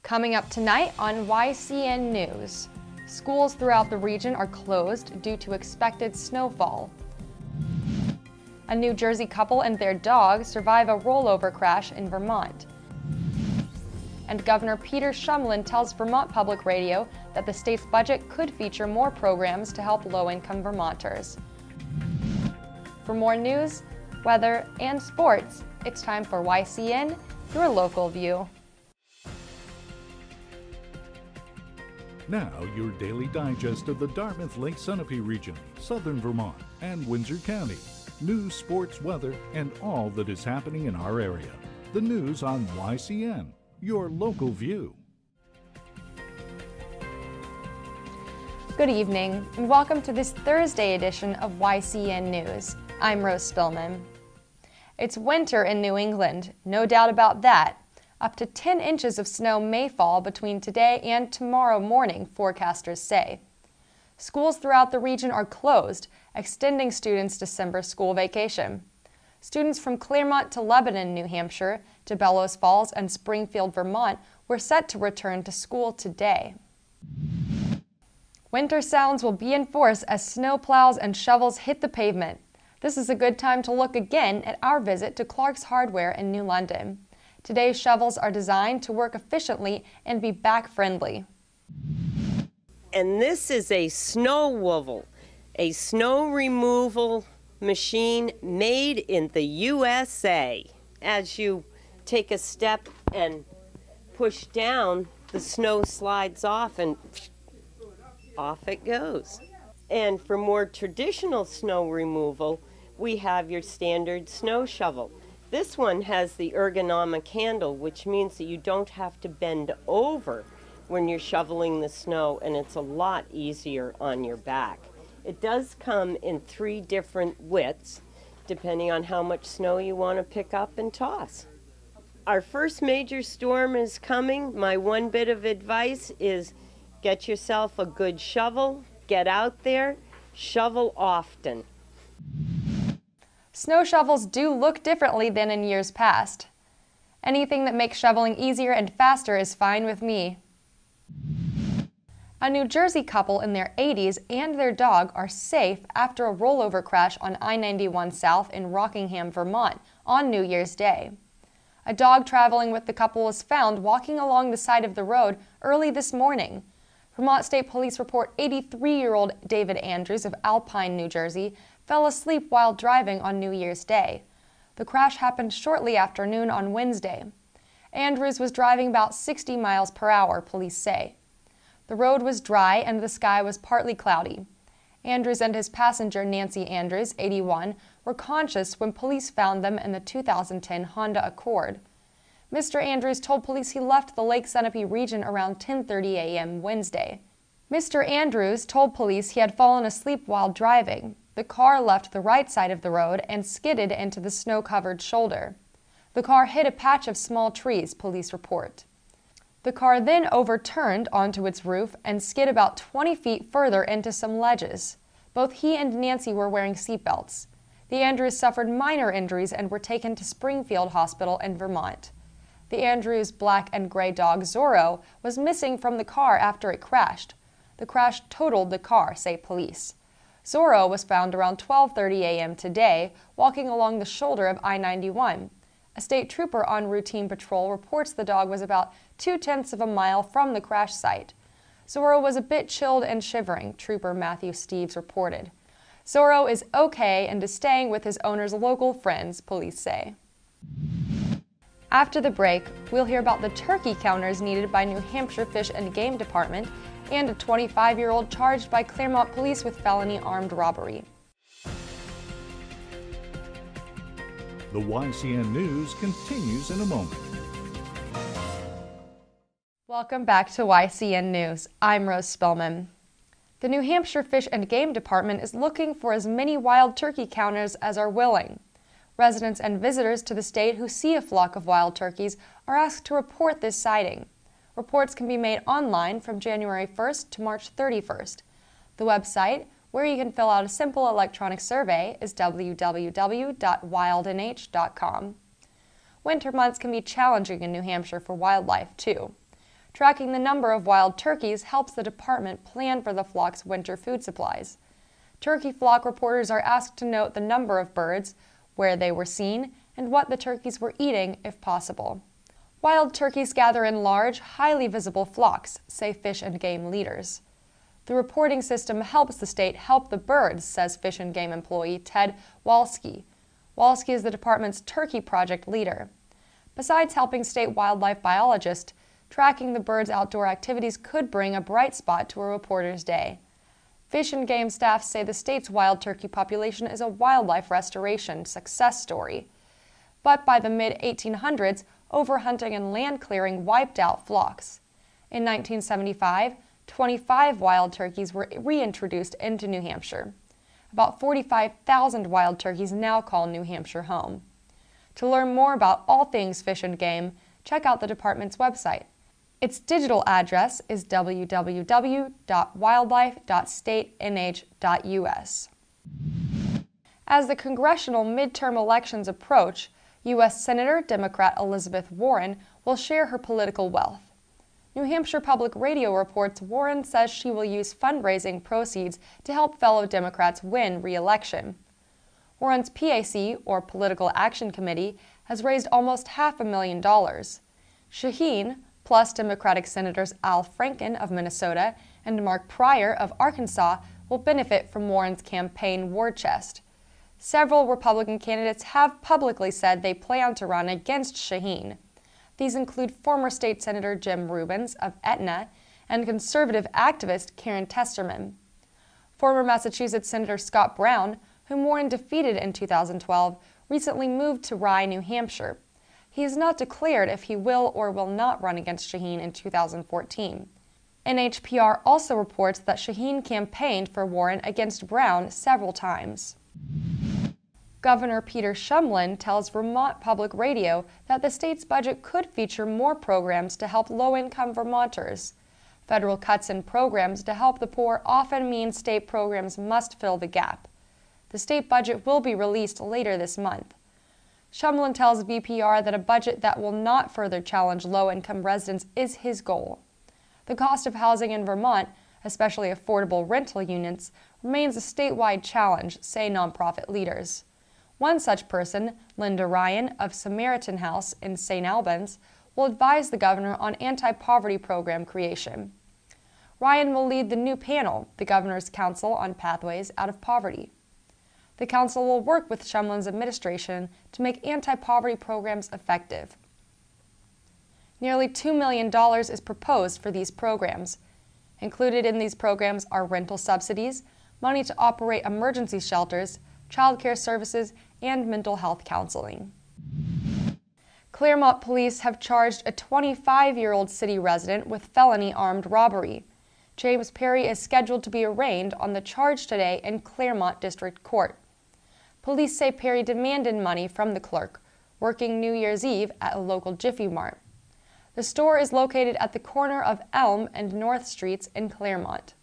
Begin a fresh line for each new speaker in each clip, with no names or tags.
Coming up tonight on YCN News, schools throughout the region are closed due to expected snowfall. A New Jersey couple and their dog survive a rollover crash in Vermont. And Governor Peter Shumlin tells Vermont Public Radio that the state's budget could feature more programs to help low-income Vermonters. For more news, weather, and sports, it's time for YCN, your local view.
Now, your daily digest of the Dartmouth Lake Sunapee region, southern Vermont, and Windsor County. News, sports, weather, and all that is happening in our area. The news on YCN, your local view.
Good evening, and welcome to this Thursday edition of YCN News. I'm Rose Spillman. It's winter in New England, no doubt about that. Up to 10 inches of snow may fall between today and tomorrow morning, forecasters say. Schools throughout the region are closed, extending students' December school vacation. Students from Claremont to Lebanon, New Hampshire, to Bellows Falls and Springfield, Vermont, were set to return to school today. Winter sounds will be in force as snow plows and shovels hit the pavement. This is a good time to look again at our visit to Clark's Hardware in New London. Today's shovels are designed to work efficiently and be back-friendly.
And this is a snow wovel, a snow removal machine made in the USA. As you take a step and push down, the snow slides off and off it goes. And for more traditional snow removal, we have your standard snow shovel. This one has the ergonomic handle, which means that you don't have to bend over when you're shoveling the snow, and it's a lot easier on your back. It does come in 3 different widths, depending on how much snow you want to pick up and toss. Our first major storm is coming. My one bit of advice is get yourself a good shovel, get out there, shovel often.
Snow shovels do look differently than in years past. Anything that makes shoveling easier and faster is fine with me. A New Jersey couple in their 80s and their dog are safe after a rollover crash on I-91 South in Rockingham, Vermont on New Year's Day. A dog traveling with the couple was found walking along the side of the road early this morning. Vermont State Police report 83-year-old David Andrews of Alpine, New Jersey, fell asleep while driving on New Year's Day. The crash happened shortly after noon on Wednesday. Andrews was driving about 60 miles per hour, police say. The road was dry and the sky was partly cloudy. Andrews and his passenger, Nancy Andrews, 81, were conscious when police found them in the 2010 Honda Accord. Mr. Andrews told police he left the Lake Sunapee region around 10:30 a.m. Wednesday. Mr. Andrews told police he had fallen asleep while driving. The car left the right side of the road and skidded into the snow-covered shoulder. The car hit a patch of small trees, police report. The car then overturned onto its roof and skid about 20 feet further into some ledges. Both he and Nancy were wearing seatbelts. The Andrews suffered minor injuries and were taken to Springfield Hospital in Vermont. The Andrews' black and gray dog Zorro was missing from the car after it crashed. The crash totaled the car, say police. Zorro was found around 12:30 a.m. today, walking along the shoulder of I-91. A state trooper on routine patrol reports the dog was about 0.2 of a mile from the crash site. Zorro was a bit chilled and shivering, Trooper Matthew Steves reported. Zorro is okay and is staying with his owner's local friends, police say. After the break, we'll hear about the turkey counters needed by New Hampshire Fish and Game Department and a 25-year-old charged by Claremont Police with felony armed robbery.
The YCN News continues in a moment.
Welcome back to YCN News. I'm Rose Spillman. The New Hampshire Fish and Game Department is looking for as many wild turkey counters as are willing. Residents and visitors to the state who see a flock of wild turkeys are asked to report this sighting. Reports can be made online from January 1st to March 31st. The website, where you can fill out a simple electronic survey, is www.wildnh.com. Winter months can be challenging in New Hampshire for wildlife, too. Tracking the number of wild turkeys helps the department plan for the flock's winter food supplies. Turkey flock reporters are asked to note the number of birds, where they were seen, and what the turkeys were eating if possible. Wild turkeys gather in large, highly visible flocks, say Fish and Game leaders. The reporting system helps the state help the birds, says Fish and Game employee Ted Walski. Walski is the department's turkey project leader. Besides helping state wildlife biologists, tracking the birds' outdoor activities could bring a bright spot to a reporter's day. Fish and Game staff say the state's wild turkey population is a wildlife restoration success story. But by the mid-1800s, overhunting and land clearing wiped out flocks. In 1975, 25 wild turkeys were reintroduced into New Hampshire. About 45,000 wild turkeys now call New Hampshire home. To learn more about all things Fish and Game, check out the department's website. Its digital address is www.wildlife.statenh.us. As the congressional midterm elections approach, U.S. Senator Democrat Elizabeth Warren will share her political wealth. New Hampshire Public Radio reports Warren says she will use fundraising proceeds to help fellow Democrats win re-election. Warren's PAC, or Political Action Committee, has raised almost $500,000. Shaheen, plus Democratic Senators Al Franken of Minnesota and Mark Pryor of Arkansas will benefit from Warren's campaign war chest. Several Republican candidates have publicly said they plan to run against Shaheen. These include former state Senator Jim Rubens of Etna and conservative activist Karen Testerman. Former Massachusetts Senator Scott Brown, whom Warren defeated in 2012, recently moved to Rye, New Hampshire. He has not declared if he will or will not run against Shaheen in 2014. NHPR also reports that Shaheen campaigned for Warren against Brown several times. Governor Peter Shumlin tells Vermont Public Radio that the state's budget could feature more programs to help low-income Vermonters. Federal cuts in programs to help the poor often mean state programs must fill the gap. The state budget will be released later this month. Shumlin tells VPR that a budget that will not further challenge low-income residents is his goal. The cost of housing in Vermont, especially affordable rental units, remains a statewide challenge, say nonprofit leaders. One such person, Linda Ryan of Samaritan House in St. Albans, will advise the governor on anti-poverty program creation. Ryan will lead the new panel, the Governor's Council on Pathways Out of Poverty. The council will work with Shumlin's administration to make anti-poverty programs effective. Nearly $2 million is proposed for these programs. Included in these programs are rental subsidies, money to operate emergency shelters, child care services, and mental health counseling. Claremont police have charged a 25-year-old city resident with felony armed robbery. James Perry is scheduled to be arraigned on the charge today in Claremont District Court. Police say Perry demanded money from the clerk, working New Year's Eve at a local Jiffy Mart. The store is located at the corner of Elm and North Streets in Claremont.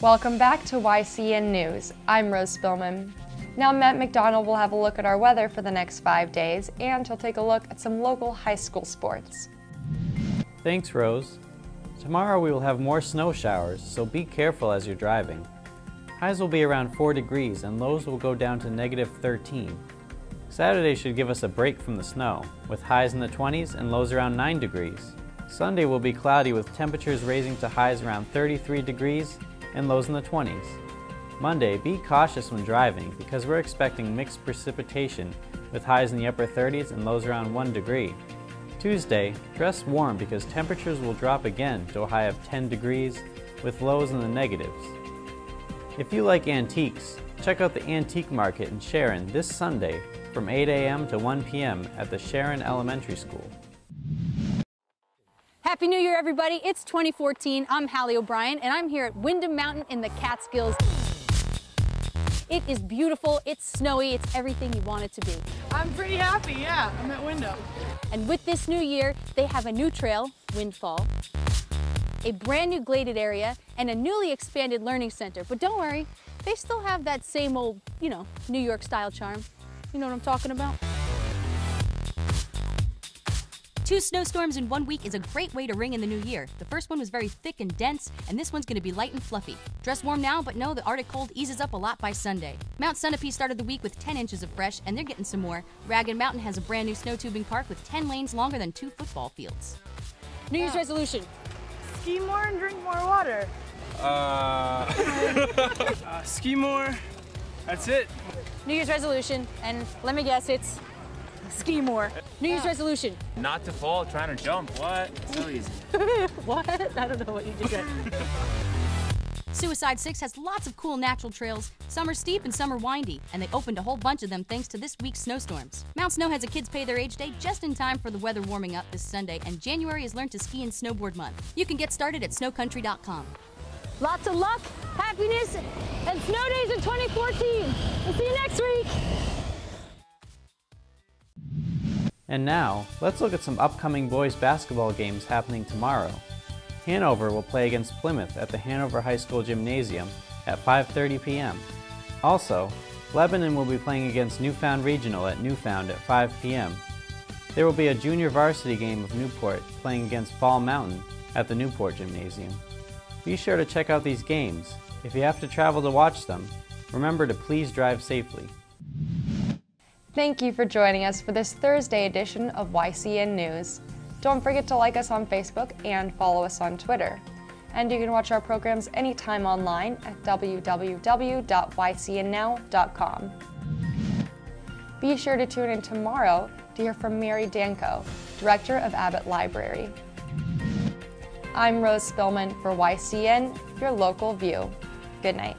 Welcome back to YCN News. I'm Rose Spillman. Now Matt McDonald will have a look at our weather for the next 5 days, and he'll take a look at some local high school sports.
Thanks, Rose. Tomorrow we will have more snow showers, so be careful as you're driving. Highs will be around 4 degrees and lows will go down to -13. Saturday should give us a break from the snow, with highs in the 20s and lows around 9 degrees. Sunday will be cloudy with temperatures raising to highs around 33 degrees and lows in the 20s. Monday, be cautious when driving because we're expecting mixed precipitation with highs in the upper 30s and lows around 1 degree. Tuesday, dress warm because temperatures will drop again to a high of 10 degrees with lows in the negatives. If you like antiques, check out the Antique Market in Sharon this Sunday from 8 a.m. to 1 p.m. at the Sharon Elementary School.
Happy New Year, everybody. It's 2014. I'm Hallie O'Brien, and I'm here at Windham Mountain in the Catskills. It is beautiful, it's snowy, it's everything you want it to be.
I'm pretty happy, yeah. I'm at Windham.
And with this new year, they have a new trail, Windfall, a brand new graded area, and a newly expanded learning center. But don't worry, they still have that same old, New York style charm. You know what I'm talking about?
2 snowstorms in 1 week is a great way to ring in the new year. The first one was very thick and dense, and this one's going to be light and fluffy. Dress warm now, but know the Arctic cold eases up a lot by Sunday. Mount Sunapee started the week with 10 inches of fresh, and they're getting some more. Ragged Mountain has a brand new snow tubing park with 10 lanes longer than 2 football fields.
New Year's resolution.
Ski more and drink more water.
Ski more. That's it.
New Year's resolution, and let me guess, it's ski more. New Year's resolution.
Not to fall trying to jump. What? It's so easy.
What? I don't know what you just said.
Suicide 6 has lots of cool natural trails. Some are steep and some are windy, and they opened a whole bunch of them thanks to this week's snowstorms. Mount Snow has a kids pay their age day just in time for the weather warming up this Sunday, and January is Learn to Ski and Snowboard Month. You can get started at snowcountry.com.
Lots of luck, happiness, and snow days in 2014. We'll see you next week.
And now, let's look at some upcoming boys basketball games happening tomorrow. Hanover will play against Plymouth at the Hanover High School Gymnasium at 5:30 p.m. Also, Lebanon will be playing against Newfound Regional at Newfound at 5 p.m. There will be a junior varsity game of Newport playing against Fall Mountain at the Newport Gymnasium. Be sure to check out these games. If you have to travel to watch them, remember to please drive safely.
Thank you for joining us for this Thursday edition of YCN News. Don't forget to like us on Facebook and follow us on Twitter. And you can watch our programs anytime online at www.ycnnow.com. Be sure to tune in tomorrow to hear from Mary Danko, Director of Abbott Library. I'm Rose Spillman for YCN, your local view. Good night.